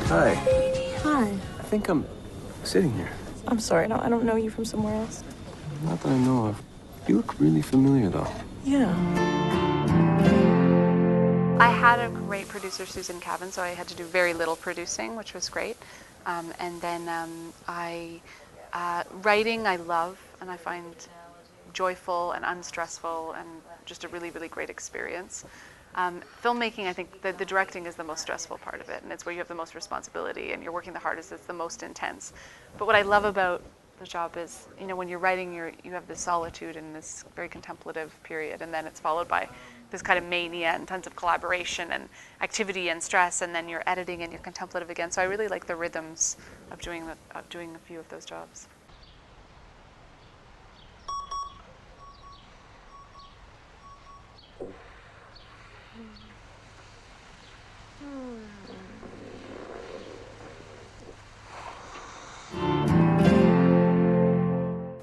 Hi. Hi. I think I'm sitting here. I'm sorry, I don't know you from somewhere else. Not that I know of. You look really familiar, though. Yeah. I had a great producer, Susan Cavan, so I had to do very little producing, which was great. And then writing I love, and I find joyful and unstressful and just a really, really great experience. Filmmaking, I think the directing is the most stressful part of it, and it's where you have the most responsibility and you're working the hardest. It's the most intense. But what I love about the job is, you know, when you're writing, you have this solitude and this very contemplative period, and then it's followed by this kind of mania and tons of collaboration and activity and stress, and then you're editing and you're contemplative again. So I really like the rhythms of doing a few of those jobs.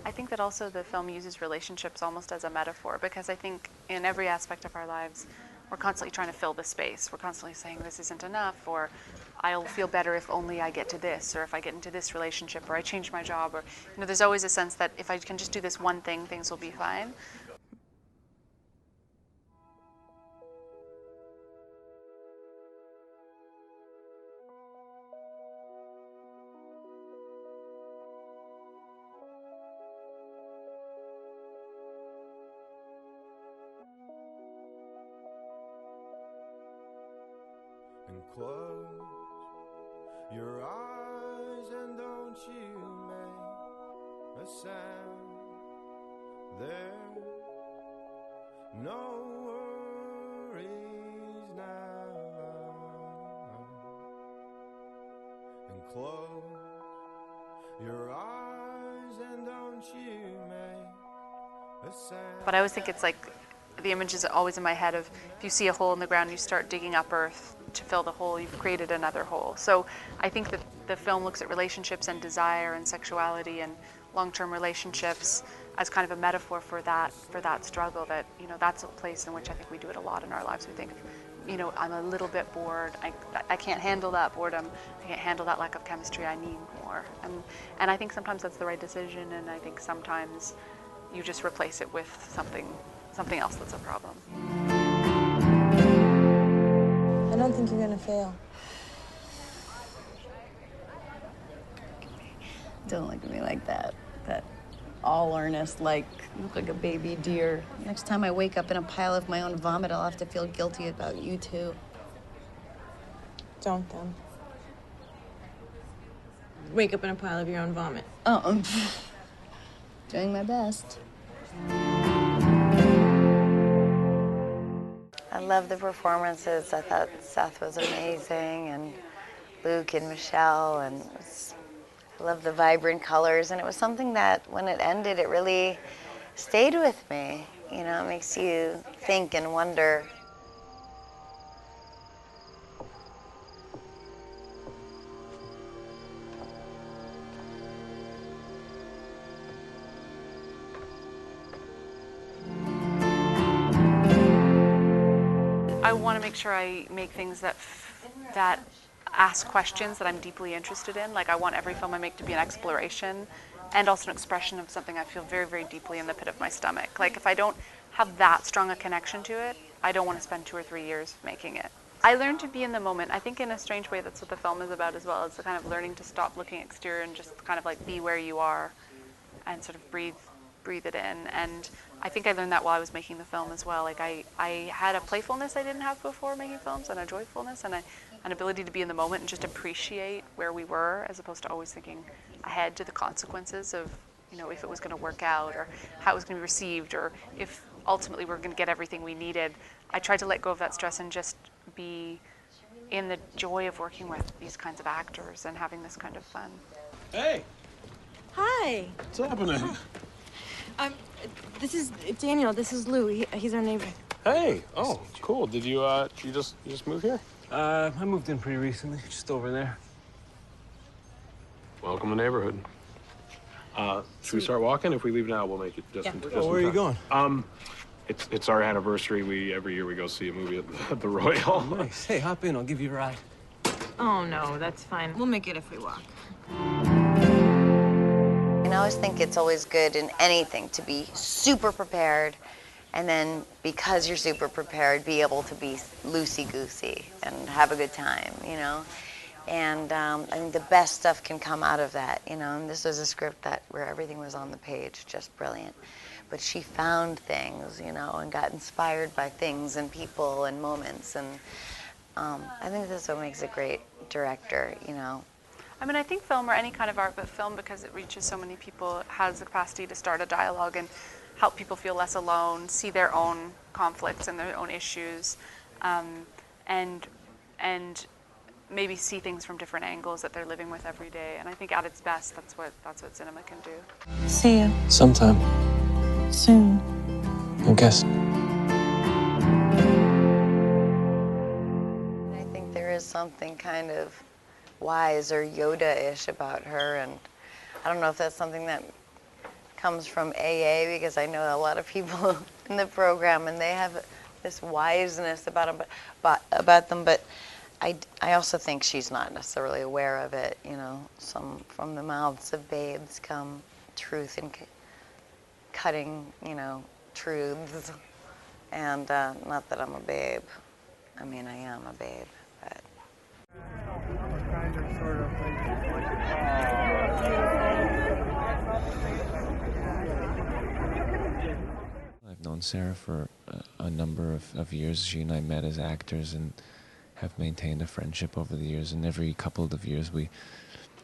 I think that also the film uses relationships almost as a metaphor, because I think in every aspect of our lives, we're constantly trying to fill the space. We're constantly saying this isn't enough, or I'll feel better if only I get to this, or if I get into this relationship, or I change my job, or, you know, there's always a sense that if I can just do this one thing, things will be fine. And close your eyes and don't you make a sound. There, no worries now. And close your eyes and don't you make a sound. But I always think it's like, the image is always in my head of, if you see a hole in the ground, you start digging up earth to fill the hole, you've created another hole. So I think that the film looks at relationships and desire and sexuality and long-term relationships as kind of a metaphor for that struggle, that, you know, that's a place in which I think we do it a lot in our lives. We think, you know, I'm a little bit bored, I can't handle that boredom, I can't handle that lack of chemistry, I need more. And I think sometimes that's the right decision, and I think sometimes you just replace it with something else that's a problem. I don't think you're gonna fail. Don't look at me like that. That all earnest, like, you look like a baby deer. Next time I wake up in a pile of my own vomit, I'll have to feel guilty about you too. Don't then. Wake up in a pile of your own vomit. Oh, doing my best. I love the performances. I thought Seth was amazing, and Luke and Michelle, and I love the vibrant colors, and it was something that when it ended, it really stayed with me. You know, it makes you think and wonder. I want to make sure I make things that ask questions that I'm deeply interested in. Like, I want every film I make to be an exploration and also an expression of something I feel very, very deeply in the pit of my stomach. Like, if I don't have that strong a connection to it, I don't want to spend 2 or 3 years making it. I learned to be in the moment. I think in a strange way that's what the film is about as well. It's the kind of learning to stop looking exterior and just kind of like be where you are and sort of breathe it in. And I think I learned that while I was making the film as well. Like, I had a playfulness I didn't have before making films, and a joyfulness, and an ability to be in the moment and just appreciate where we were, as opposed to always thinking ahead to the consequences of, you know, if it was going to work out, or how it was going to be received, or if ultimately we're going to get everything we needed. I tried to let go of that stress and just be in the joy of working with these kinds of actors and having this kind of fun. Hey! Hi. What's happening? This is Daniel. This is Lou. He's our neighbor. Hey! Oh, cool. Did you just move here? I moved in pretty recently, just over there. Welcome to the neighborhood. Should we start walking? If we leave now, we'll make it just in Where are you going? It's our anniversary. Every year we go see a movie at the Royal. Nice. Hey, hop in. I'll give you a ride. Oh, no, that's fine. We'll make it if we walk. And I always think it's always good in anything to be super prepared, and then because you're super prepared, be able to be loosey-goosey and have a good time, you know? And I think the best stuff can come out of that, you know? And this was a script where everything was on the page, just brilliant. But she found things, you know, and got inspired by things and people and moments. And I think that's what makes a great director, you know? I mean, I think film or any kind of art, but film, because it reaches so many people, has the capacity to start a dialogue and help people feel less alone, see their own conflicts and their own issues, and maybe see things from different angles that they're living with every day. And I think at its best, that's what cinema can do. See you Sometime. soon. I guess. I think there is something kind of wise or Yoda-ish about her, and I don't know if that's something that comes from AA, because I know a lot of people in the program and they have this wiseness about them, but I also think she's not necessarily aware of it, you know. From the mouths of babes come truth and cutting, you know, truths, and not that I'm a babe. I mean, I am a babe, but. I've known Sarah for a number of years. She and I met as actors and have maintained a friendship over the years. And every couple of years we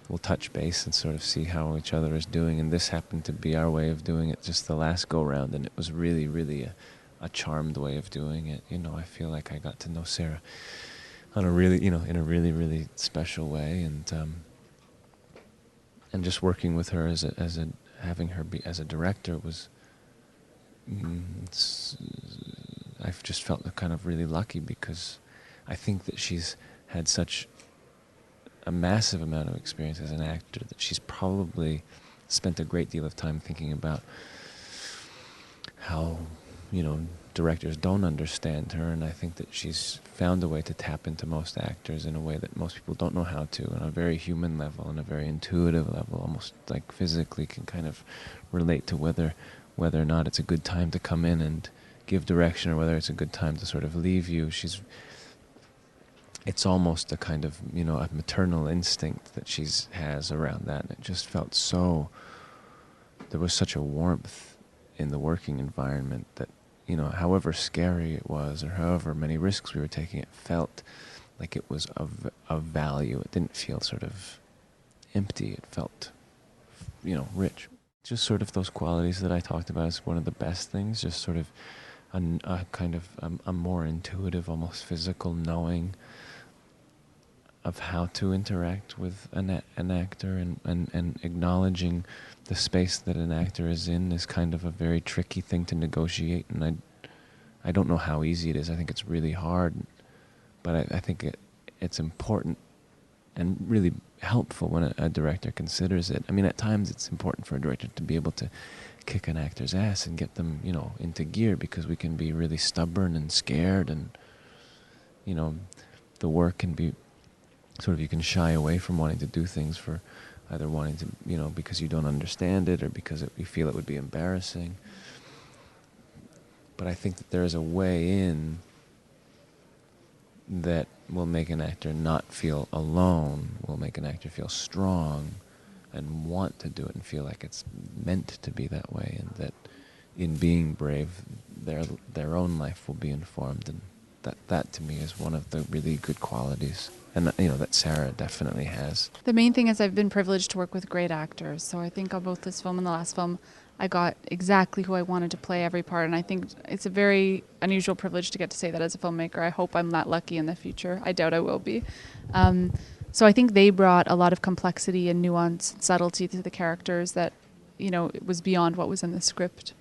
will touch base and sort of see how each other is doing. And this happened to be our way of doing it just the last go-round. And it was really, really a charmed way of doing it. You know, I feel like I got to know Sarah on a really, you know, in a really, really special way. And just working with her having her be as a director was, I've just felt kind of really lucky, because I think that she's had such a massive amount of experience as an actor that she's probably spent a great deal of time thinking about how, you know, directors don't understand her, and I think that she's found a way to tap into most actors in a way that most people don't know how to, on a very human level, on a very intuitive level, almost like physically can kind of relate to whether or not it's a good time to come in and give direction, or whether it's a good time to sort of leave you. It's almost a kind of, you know, a maternal instinct that has around that, and it just felt there was such a warmth in the working environment that, you know, however scary it was, or however many risks we were taking, it felt like it was of value. It didn't feel sort of empty. It felt, you know, rich. Just sort of those qualities that I talked about as one of the best things, just sort of a kind of a more intuitive, almost physical knowing of how to interact with an actor, and acknowledging the space that an actor is in is kind of a very tricky thing to negotiate, and I don't know how easy it is. I think it's really hard, but I think it's important and really helpful when a director considers it. I mean, at times it's important for a director to be able to kick an actor's ass and get them, you know, into gear, because we can be really stubborn and scared, and, you know, the work can be sort of, you can shy away from wanting to do things for either wanting to, you know, because you don't understand it, or because you feel it would be embarrassing. But I think that there is a way in that will make an actor not feel alone, will make an actor feel strong and want to do it and feel like it's meant to be that way, and that in being brave, their own life will be informed, and that to me is one of the really good qualities, and, you know, that Sarah definitely has. The main thing is I've been privileged to work with great actors, so I think on both this film and the last film, I got exactly who I wanted to play every part, and I think it's a very unusual privilege to get to say that as a filmmaker. I hope I'm that lucky in the future. I doubt I will be. So I think they brought a lot of complexity and nuance and subtlety to the characters that, you know, it was beyond what was in the script.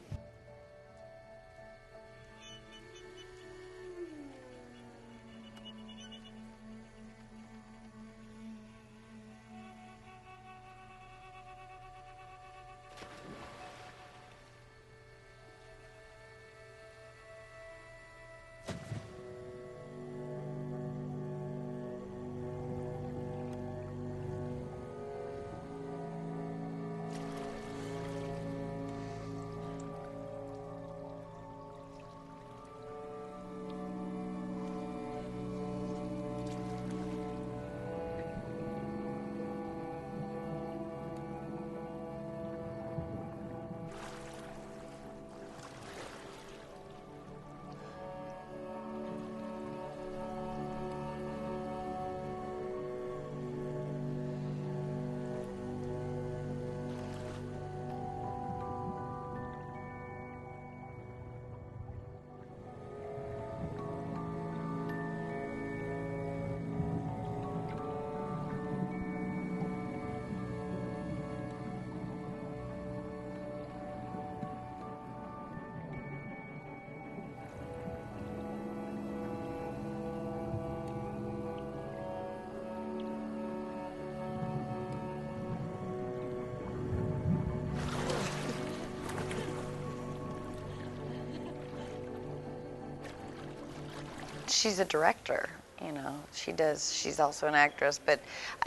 she's a director, you know. She's also an actress, but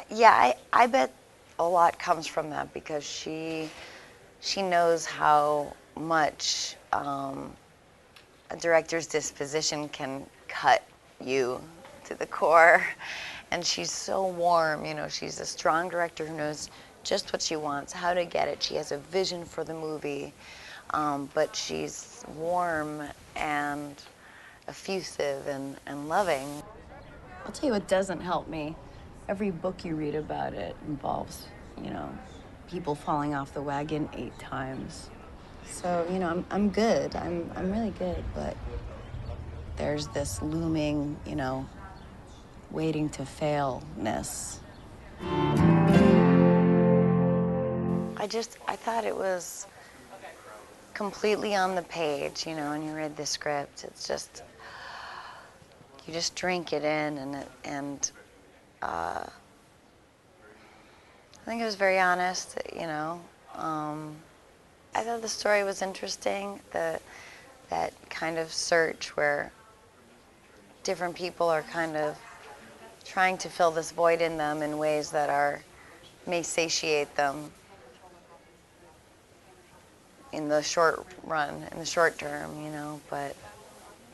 yeah, I bet a lot comes from that because she knows how much a director's disposition can cut you to the core. And she's so warm, you know, she's a strong director who knows just what she wants, how to get it. She has a vision for the movie, but she's warm and effusive and loving. I'll tell you what doesn't help me. Every book you read about it involves, you know, people falling off the wagon 8 times. So, you know, I'm good. I'm really good, but there's this looming, you know, waiting to fail-ness. I thought it was completely on the page, you know, and you read the script. It's just, you just drink it in, and I think it was very honest, you know. I thought the story was interesting, that kind of search where different people are kind of trying to fill this void in them in ways that may satiate them in the short run, in the short term, you know, but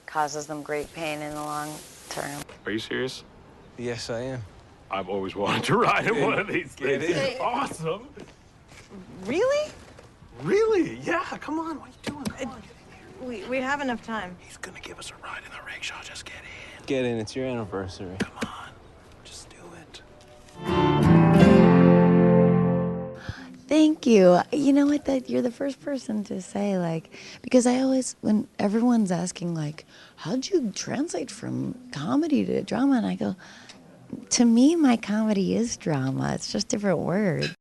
causes them great pain in the long term. Are you serious? Yes, I am. I've always wanted to ride in one of these Get things. in. Awesome. Really? Really? Yeah, come on. What are you doing? Come on, get in here. We have enough time. He's gonna give us a ride in the rickshaw. Just get in. Get in, it's your anniversary. Come on. Just do it. Thank you. You know what, that you're the first person to say, like, because I always, when everyone's asking, like, how'd you translate from comedy to drama? And I go, to me, my comedy is drama. It's just different words.